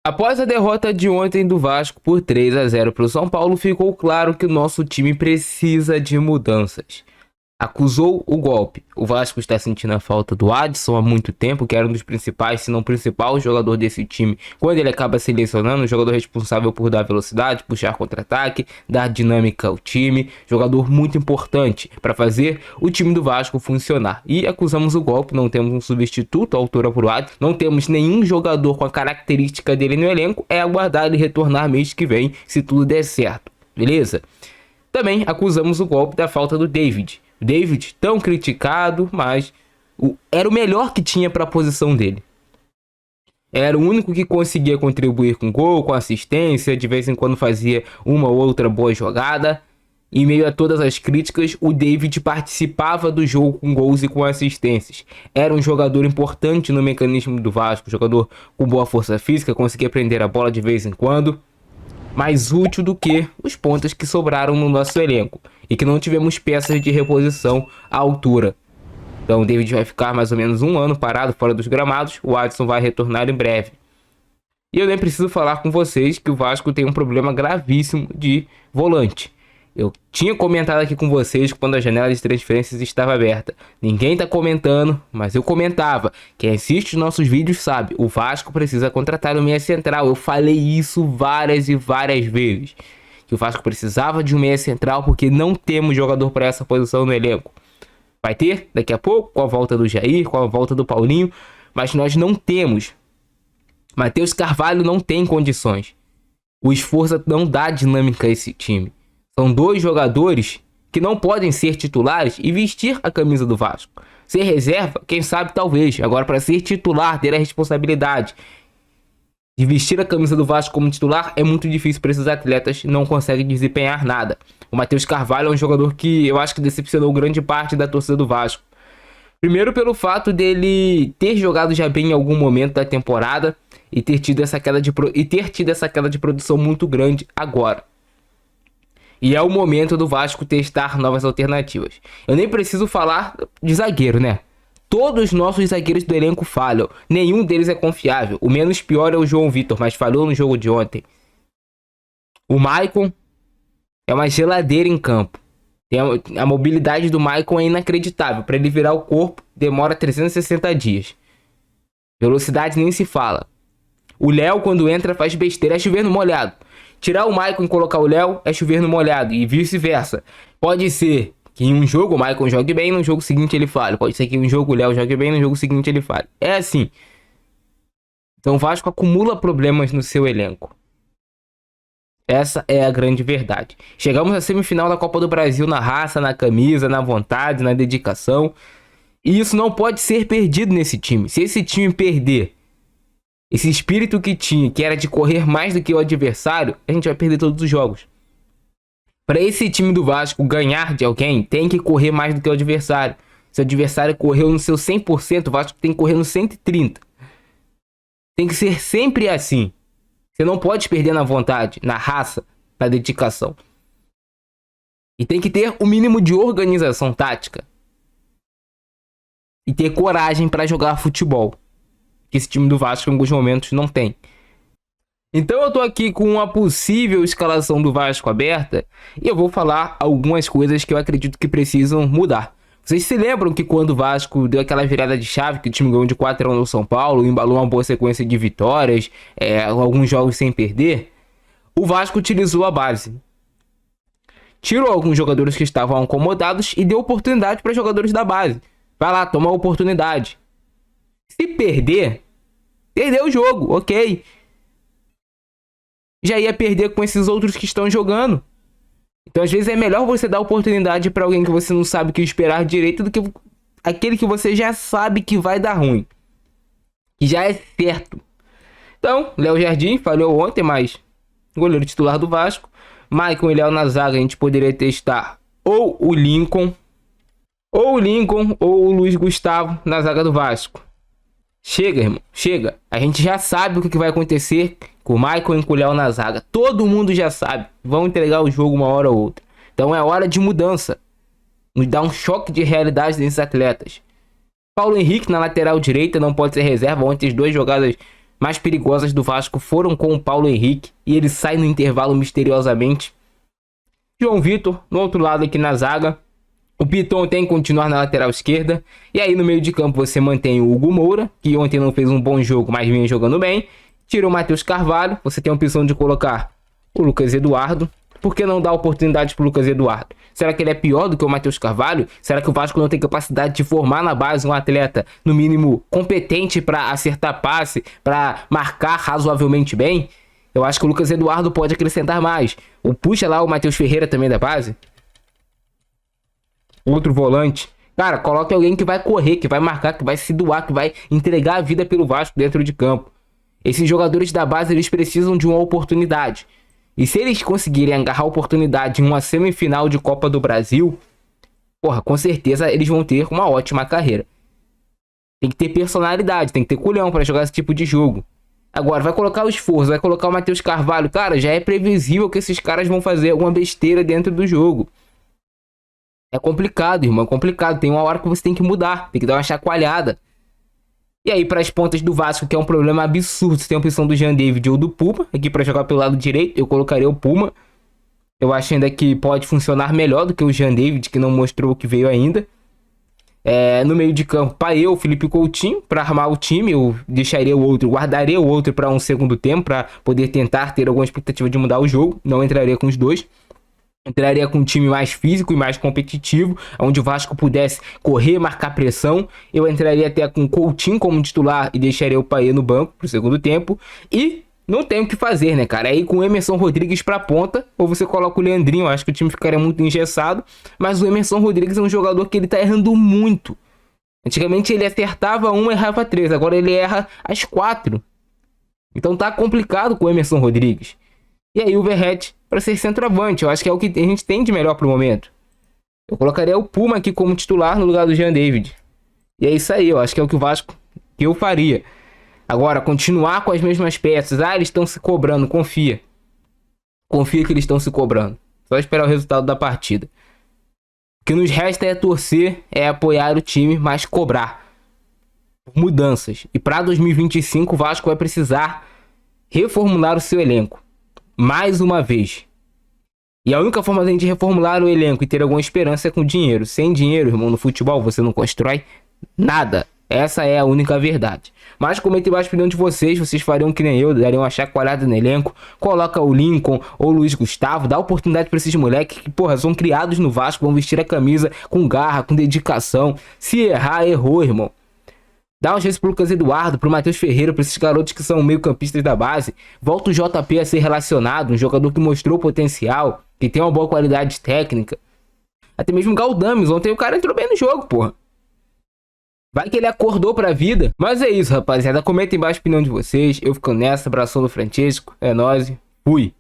Após a derrota de ontem do Vasco por 3-0 para o São Paulo, ficou claro que o nosso time precisa de mudanças. Acusou o golpe. O Vasco está sentindo a falta do Adson há muito tempo, que era um dos principais, se não principal jogador desse time. Quando ele acaba se lesionando, um jogador responsável por dar velocidade, puxar contra-ataque, dar dinâmica ao time. Jogador muito importante para fazer o time do Vasco funcionar. E acusamos o golpe, não temos um substituto à altura pro Adson, não temos nenhum jogador com a característica dele no elenco. É aguardar ele retornar mês que vem, se tudo der certo. Beleza? Também acusamos o golpe da falta do David. David, tão criticado, mas era o melhor que tinha para a posição dele. Era o único que conseguia contribuir com gol, com assistência, de vez em quando fazia uma ou outra boa jogada. Em meio a todas as críticas, o David participava do jogo com gols e com assistências. Era um jogador importante no mecanismo do Vasco, jogador com boa força física, conseguia prender a bola de vez em quando. Mais útil do que os pontas que sobraram no nosso elenco e que não tivemos peças de reposição à altura. Então o David vai ficar mais ou menos um ano parado fora dos gramados. O Adson vai retornar em breve. E eu nem preciso falar com vocês que o Vasco tem um problema gravíssimo de volante. Eu tinha comentado aqui com vocês quando a janela de transferências estava aberta. Ninguém tá comentando, mas eu comentava. Quem assiste os nossos vídeos sabe, o Vasco precisa contratar um meia central. Eu falei isso várias e várias vezes. Que o Vasco precisava de um meia central porque não temos jogador para essa posição no elenco. Vai ter daqui a pouco, com a volta do Jair, com a volta do Paulinho, mas nós não temos. Matheus Carvalho não tem condições. O Sforza não dá dinâmica a esse time. São dois jogadores que não podem ser titulares e vestir a camisa do Vasco. Ser reserva, quem sabe talvez. Agora, para ser titular, ter a responsabilidade de vestir a camisa do Vasco como titular é muito difícil para esses atletas, não conseguem desempenhar nada. O Matheus Carvalho é um jogador que eu acho que decepcionou grande parte da torcida do Vasco. Primeiro pelo fato dele ter jogado já bem em algum momento da temporada e ter tido essa queda de produção muito grande agora. E é o momento do Vasco testar novas alternativas. Eu nem preciso falar de zagueiro, né? Todos os nossos zagueiros do elenco falham. Nenhum deles é confiável. O menos pior é o João Vitor, mas falhou no jogo de ontem. O Maicon é uma geladeira em campo. A mobilidade do Maicon é inacreditável. Para ele virar o corpo, demora 360 dias. Velocidade nem se fala. O Léo, quando entra, faz besteira. É chover no molhado. Tirar o Maicon e colocar o Léo é chover no molhado. E vice-versa. Pode ser que em um jogo o Maicon jogue bem, no jogo seguinte ele falha. Pode ser que em um jogo o Léo jogue bem, no jogo seguinte ele falha. É assim. Então o Vasco acumula problemas no seu elenco. Essa é a grande verdade. Chegamos à semifinal da Copa do Brasil na raça, na camisa, na vontade, na dedicação. E isso não pode ser perdido nesse time. Se esse time perder esse espírito que tinha, que era de correr mais do que o adversário, a gente vai perder todos os jogos. Para esse time do Vasco ganhar de alguém, tem que correr mais do que o adversário. Se o adversário correu no seu 100%, o Vasco tem que correr no 130%. Tem que ser sempre assim. Você não pode perder na vontade, na raça, na dedicação. E tem que ter o mínimo de organização tática. E ter coragem para jogar futebol. Que esse time do Vasco em alguns momentos não tem. Então eu tô aqui com uma possível escalação do Vasco aberta e eu vou falar algumas coisas que eu acredito que precisam mudar. Vocês se lembram que quando o Vasco deu aquela virada de chave, que o time ganhou de 4-1 no São Paulo, embalou uma boa sequência de vitórias, alguns jogos sem perder, o Vasco utilizou a base. Tirou alguns jogadores que estavam acomodados e deu oportunidade para jogadores da base. Vai lá, toma a oportunidade. Se perder, perdeu o jogo, ok. Já ia perder com esses outros que estão jogando. Então às vezes é melhor você dar oportunidade para alguém que você não sabe o que esperar direito do que aquele que você já sabe que vai dar ruim. Que já é certo. Então, Léo Jardim falhou ontem, mas goleiro titular do Vasco. Maicon e Léo na zaga, a gente poderia testar ou o Lincoln ou o Luiz Gustavo na zaga do Vasco. Chega, irmão, chega. A gente já sabe o que vai acontecer com o Maicon e com o Léo na zaga. Todo mundo já sabe. Vão entregar o jogo uma hora ou outra. Então é hora de mudança. Nos dá um choque de realidade nesses atletas. Paulo Henrique na lateral direita não pode ser reserva. Ontem as duas jogadas mais perigosas do Vasco foram com o Paulo Henrique e ele sai no intervalo misteriosamente. João Vitor, no outro lado aqui na zaga. O Piton tem que continuar na lateral esquerda. E aí no meio de campo você mantém o Hugo Moura, que ontem não fez um bom jogo, mas vinha jogando bem. Tira o Matheus Carvalho. Você tem a opção de colocar o Lucas Eduardo. Por que não dar oportunidade pro Lucas Eduardo? Será que ele é pior do que o Matheus Carvalho? Será que o Vasco não tem capacidade de formar na base um atleta, no mínimo, competente para acertar passe, para marcar razoavelmente bem? Eu acho que o Lucas Eduardo pode acrescentar mais. Puxa lá o Matheus Ferreira também da base. Outro volante. Cara, coloque alguém que vai correr, que vai marcar, que vai se doar, que vai entregar a vida pelo Vasco dentro de campo. Esses jogadores da base, eles precisam de uma oportunidade. E se eles conseguirem agarrar a oportunidade em uma semifinal de Copa do Brasil, porra, com certeza eles vão ter uma ótima carreira. Tem que ter personalidade, tem que ter culhão para jogar esse tipo de jogo. Agora, vai colocar o esforço, vai colocar o Matheus Carvalho. Cara, já é previsível que esses caras vão fazer alguma besteira dentro do jogo. É complicado, irmão, é complicado. Tem uma hora que você tem que mudar, tem que dar uma chacoalhada. E aí, para as pontas do Vasco, que é um problema absurdo, você tem a opção do Jean David ou do Puma. Aqui para jogar pelo lado direito, eu colocaria o Puma. Eu acho ainda que pode funcionar melhor do que o Jean David, que não mostrou o que veio ainda. No meio de campo, Paê, Felipe Coutinho, para armar o time. Eu deixaria o outro, guardaria o outro para um segundo tempo, para poder tentar ter alguma expectativa de mudar o jogo. Não entraria com os dois. Entraria com um time mais físico e mais competitivo, onde o Vasco pudesse correr, marcar pressão. Eu entraria até com o Coutinho como titular e deixaria o Paê no banco pro segundo tempo. E não tem o que fazer, né, cara? Aí com o Emerson Rodrigues pra ponta, ou você coloca o Leandrinho, acho que o time ficaria muito engessado. Mas o Emerson Rodrigues é um jogador que ele tá errando muito. Antigamente ele acertava uma e errava três, agora ele erra as 4. Então tá complicado com o Emerson Rodrigues. E aí o Verratti para ser centroavante, eu acho que é o que a gente tem de melhor pro momento. Eu colocaria o Puma aqui como titular no lugar do Jean David. E é isso aí, eu acho que é o que o Vasco que eu faria. Agora, continuar com as mesmas peças. Eles estão se cobrando, confia. Confia que eles estão se cobrando. Só esperar o resultado da partida. O que nos resta é torcer, é apoiar o time, mas cobrar mudanças. E para 2025 o Vasco vai precisar reformular o seu elenco. Mais uma vez. E a única forma de a gente reformular o elenco e ter alguma esperança é com dinheiro. Sem dinheiro, irmão, no futebol você não constrói nada. Essa é a única verdade. Mas comenta embaixo a opinião de vocês. Vocês fariam que nem eu, dariam uma chacoalhada no elenco. Coloca o Lincoln ou o Luiz Gustavo. Dá oportunidade para esses moleques que, porra, são criados no Vasco. Vão vestir a camisa com garra, com dedicação. Se errar, errou, irmão. Dá uma chance pro Lucas Eduardo, pro Matheus Ferreira, pra esses garotos que são meio campistas da base. Volta o JP a ser relacionado, um jogador que mostrou potencial, que tem uma boa qualidade técnica. Até mesmo o Galdames, ontem o cara entrou bem no jogo, porra. Vai que ele acordou pra vida. Mas é isso, rapaziada. Comenta embaixo a opinião de vocês. Eu fico nessa, abração do Francesco. É nóis. Fui.